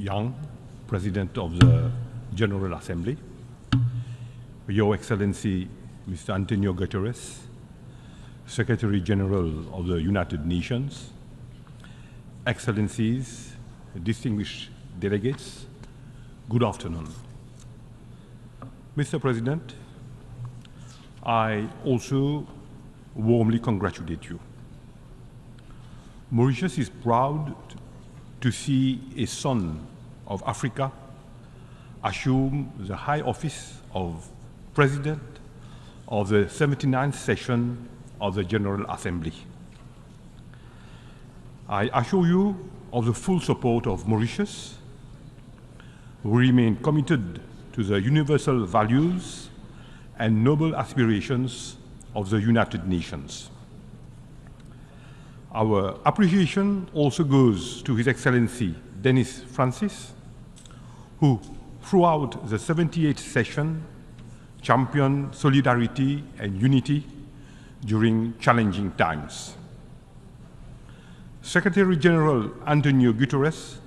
Young, President of the General Assembly, Your Excellency, Mr. Antonio Guterres, Secretary General of the United Nations, Excellencies, distinguished delegates, good afternoon. Mr. President, I also warmly congratulate you. Mauritius is proud to see a son of Africa assume the high office of President of the 79th session of the General Assembly. I assure you of the full support of Mauritius. We remain committed to the universal values and noble aspirations of the United Nations. Our appreciation also goes to His Excellency Denis Francis, who throughout the 78th session championed solidarity and unity during challenging times. Secretary General Antonio Guterres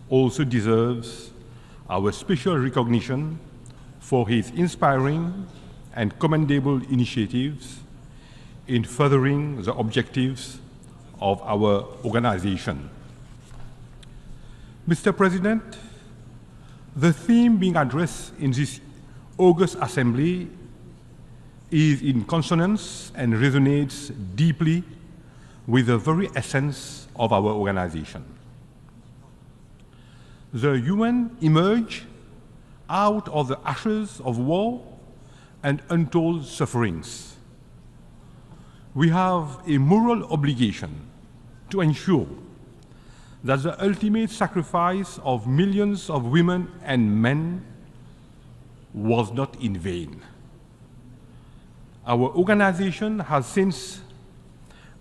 also deserves our special recognition for his inspiring and commendable initiatives in furthering the objectives of our organization. Mr. President, the theme being addressed in this August Assembly is in consonance and resonates deeply with the very essence of our organization. The UN emerged out of the ashes of war and untold sufferings. We have a moral obligation to ensure that the ultimate sacrifice of millions of women and men was not in vain. Our organization has since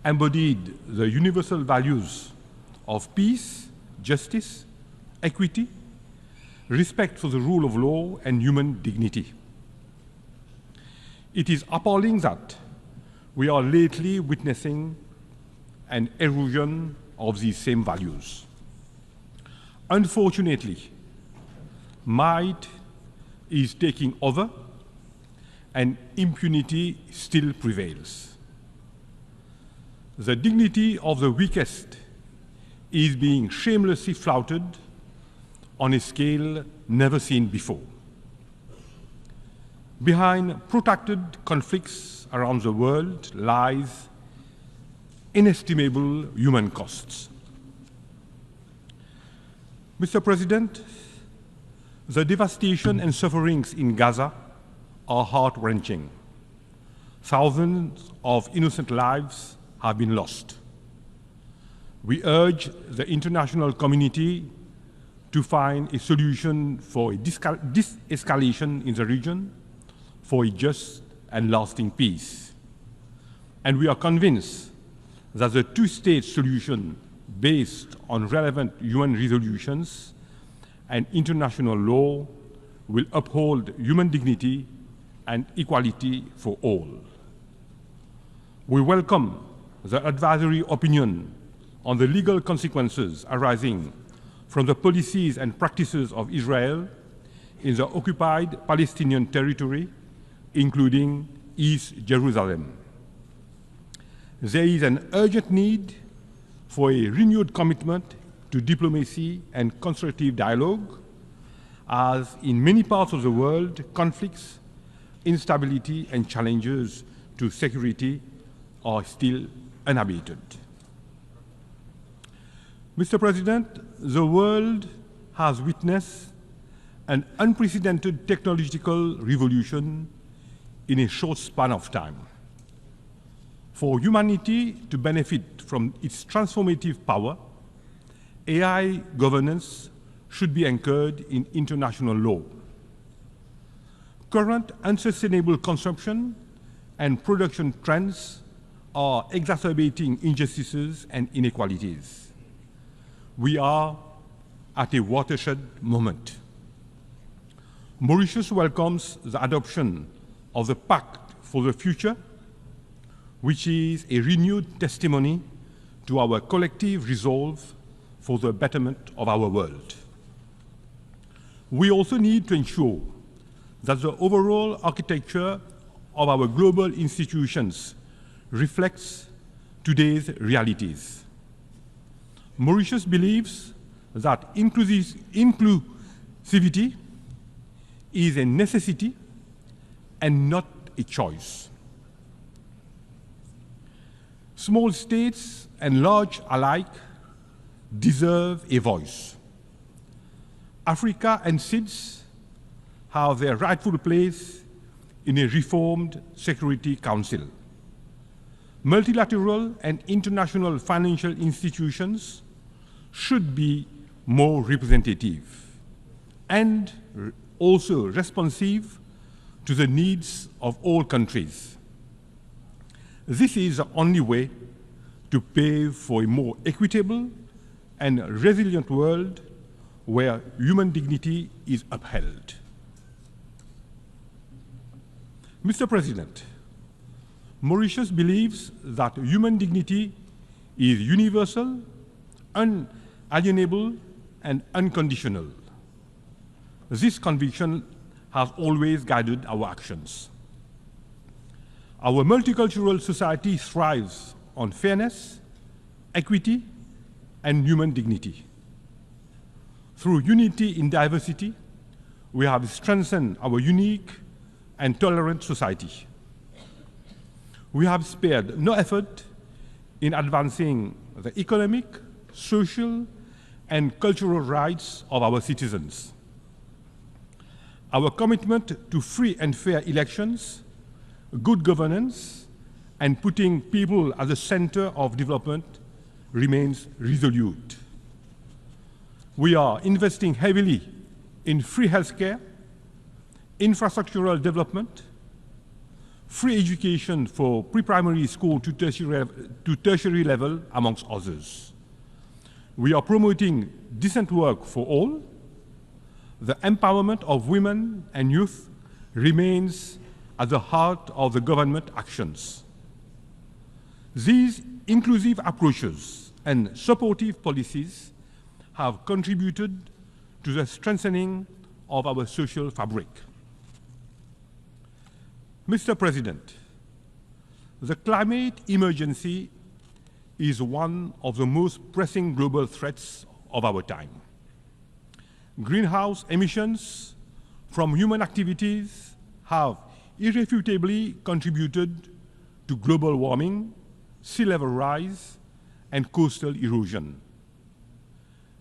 embodied the universal values of peace, justice, equity, respect for the rule of law, and human dignity. It is appalling that we are lately witnessing an erosion of these same values. Unfortunately, might is taking over and impunity still prevails. The dignity of the weakest is being shamelessly flouted on a scale never seen before. Behind protracted conflicts around the world lies inestimable human costs. Mr. President, the devastation and sufferings in Gaza are heart-wrenching. Thousands of innocent lives have been lost. We urge the international community to find a solution for a de-escalation in the region, for a just and lasting peace. And we are convinced that the two-state solution based on relevant UN resolutions and international law will uphold human dignity and equality for all. We welcome the advisory opinion on the legal consequences arising from the policies and practices of Israel in the occupied Palestinian territory, including East Jerusalem. There is an urgent need for a renewed commitment to diplomacy and constructive dialogue, as in many parts of the world, conflicts, instability, and challenges to security are still unabated. Mr. President, the world has witnessed an unprecedented technological revolution in a short span of time. For humanity to benefit from its transformative power, AI governance should be anchored in international law. Current unsustainable consumption and production trends are exacerbating injustices and inequalities. We are at a watershed moment. Mauritius welcomes the adoption of the Pact for the Future, which is a renewed testimony to our collective resolve for the betterment of our world. We also need to ensure that the overall architecture of our global institutions reflects today's realities. Mauritius believes that inclusivity is a necessity and not a choice. Small states and large alike deserve a voice. Africa and SIDS have their rightful place in a reformed Security Council. Multilateral and international financial institutions should be more representative and also responsive to the needs of all countries. This is the only way to pave for a more equitable and resilient world where human dignity is upheld. Mr. President, Mauritius believes that human dignity is universal, unalienable, and unconditional. This conviction has always guided our actions. Our multicultural society thrives on fairness, equity, and human dignity. Through unity in diversity, we have strengthened our unique and tolerant society. We have spared no effort in advancing the economic, social, and cultural rights of our citizens. Our commitment to free and fair elections, good governance, and putting people at the center of development remains resolute. We are investing heavily in free healthcare, infrastructural development, free education for pre-primary school to tertiary level, amongst others. We are promoting decent work for all. The empowerment of women and youth remains at the heart of the government actions. These inclusive approaches and supportive policies have contributed to the strengthening of our social fabric. Mr. President, the climate emergency is one of the most pressing global threats of our time. Greenhouse emissions from human activities have irrefutably contributed to global warming, sea level rise, and coastal erosion.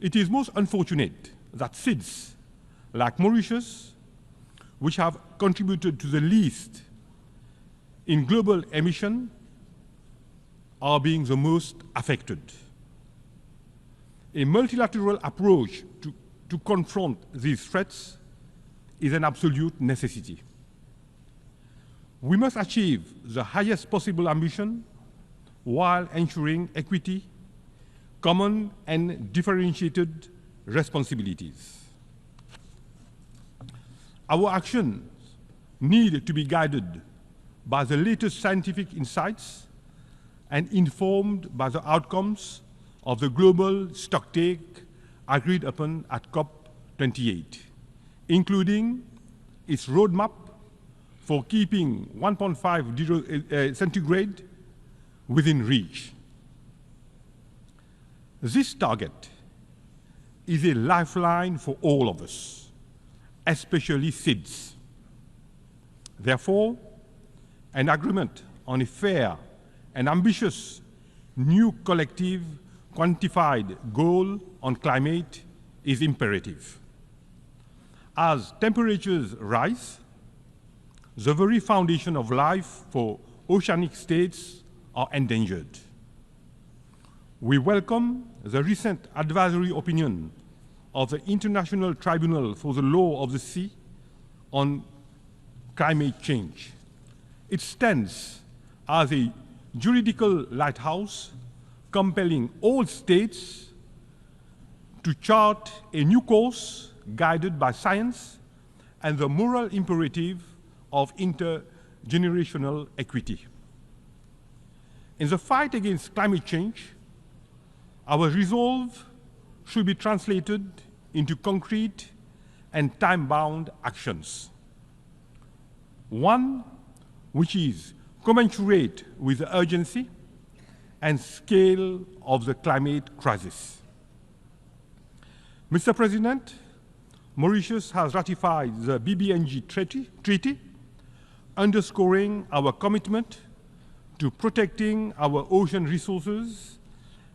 It is most unfortunate that SIDS, like Mauritius, which have contributed to the least in global emission, are being the most affected. A multilateral approach to confront these threats is an absolute necessity. We must achieve the highest possible ambition while ensuring equity, common and differentiated responsibilities. Our actions need to be guided by the latest scientific insights and informed by the outcomes of the global stocktake agreed upon at COP28, including its roadmap for keeping 1.5 centigrade within reach. This target is a lifeline for all of us, especially SIDS. Therefore, an agreement on a fair and ambitious new collective quantified goal on climate is imperative. As temperatures rise, the very foundation of life for oceanic states are endangered. We welcome the recent advisory opinion of the International Tribunal for the Law of the Sea on climate change. It stands as a juridical lighthouse compelling all states to chart a new course guided by science and the moral imperative of intergenerational equity. In the fight against climate change, our resolve should be translated into concrete and time-bound actions. One which is commensurate with the urgency and scale of the climate crisis. Mr. President, Mauritius has ratified the BBNG treaty, underscoring our commitment to protecting our ocean resources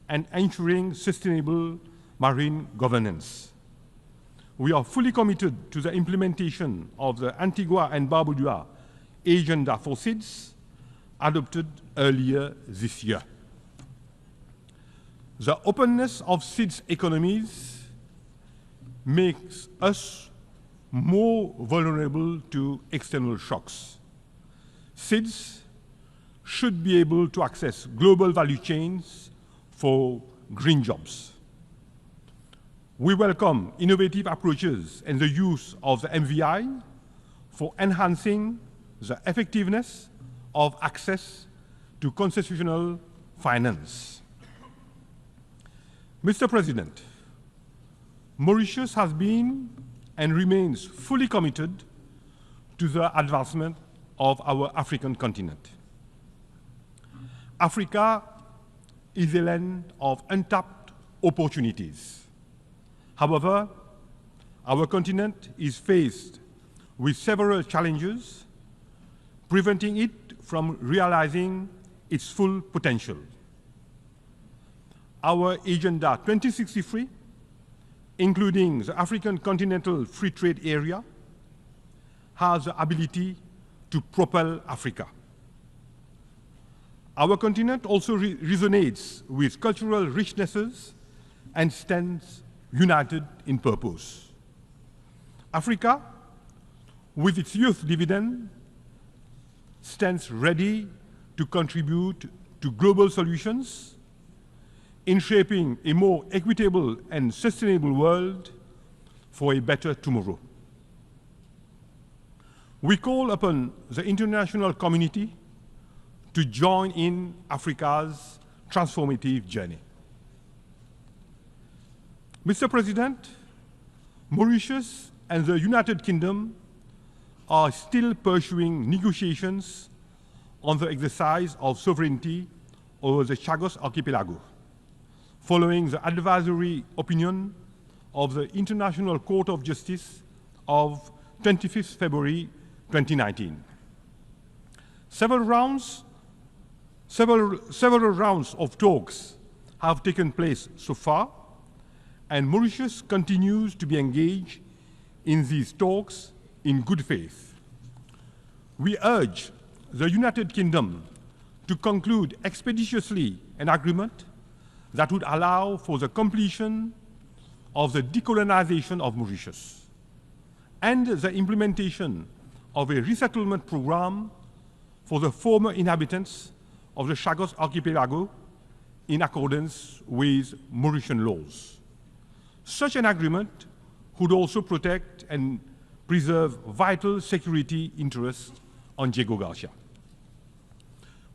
and ensuring sustainable marine governance. We are fully committed to the implementation of the Antigua and Barbuda Agenda for SIDS, adopted earlier this year. The openness of SIDS economies makes us more vulnerable to external shocks. SIDS should be able to access global value chains for green jobs. We welcome innovative approaches and the use of the MVI for enhancing the effectiveness of access to concessional finance. Mr. President, Mauritius has been and remains fully committed to the advancement of our African continent. Africa is a land of untapped opportunities. However, our continent is faced with several challenges, preventing it from realizing its full potential. Our Agenda 2063, including the African Continental Free Trade Area, has the ability to propel Africa. Our continent also resonates with cultural richnesses and stands united in purpose. Africa, with its youth dividend, stands ready to contribute to global solutions in shaping a more equitable and sustainable world for a better tomorrow. We call upon the international community to join in Africa's transformative journey. Mr. President, Mauritius and the United Kingdom are still pursuing negotiations on the exercise of sovereignty over the Chagos Archipelago, following the advisory opinion of the International Court of Justice of 25th February 2019. Several rounds of talks have taken place so far, and Mauritius continues to be engaged in these talks in good faith. We urge the United Kingdom to conclude expeditiously an agreement that would allow for the completion of the decolonization of Mauritius and the implementation of a resettlement program for the former inhabitants of the Chagos Archipelago in accordance with Mauritian laws. Such an agreement would also protect and preserve vital security interests on Diego Garcia.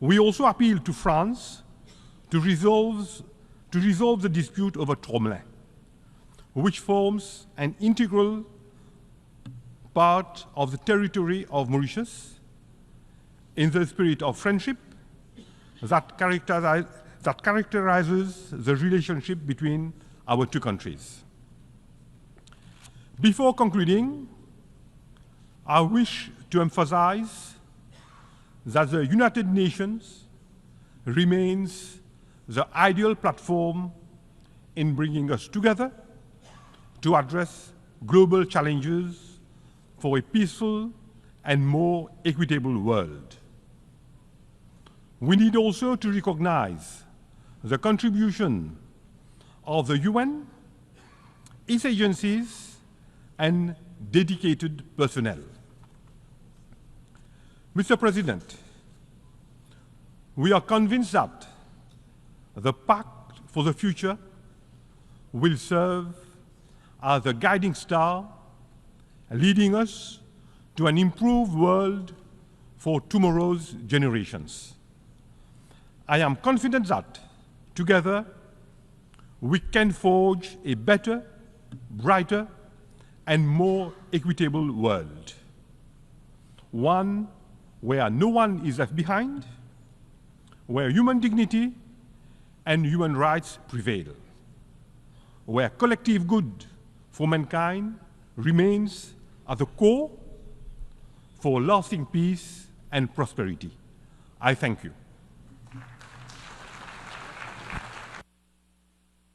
We also appeal to France to resolve the dispute over Tromelin, which forms an integral part of the territory of Mauritius, in the spirit of friendship that characterizes the relationship between our two countries. Before concluding, I wish to emphasize that the United Nations remains the ideal platform in bringing us together to address global challenges for a peaceful and more equitable world. We need also to recognize the contribution of the UN, its agencies, and dedicated personnel. Mr. President, we are convinced that the Pact for the Future will serve as the guiding star, leading us to an improved world for tomorrow's generations. I am confident that, together, we can forge a better, brighter, and more equitable world. One where no one is left behind, where human dignity and human rights prevail, where collective good for mankind remains at the core for lasting peace and prosperity. I thank you.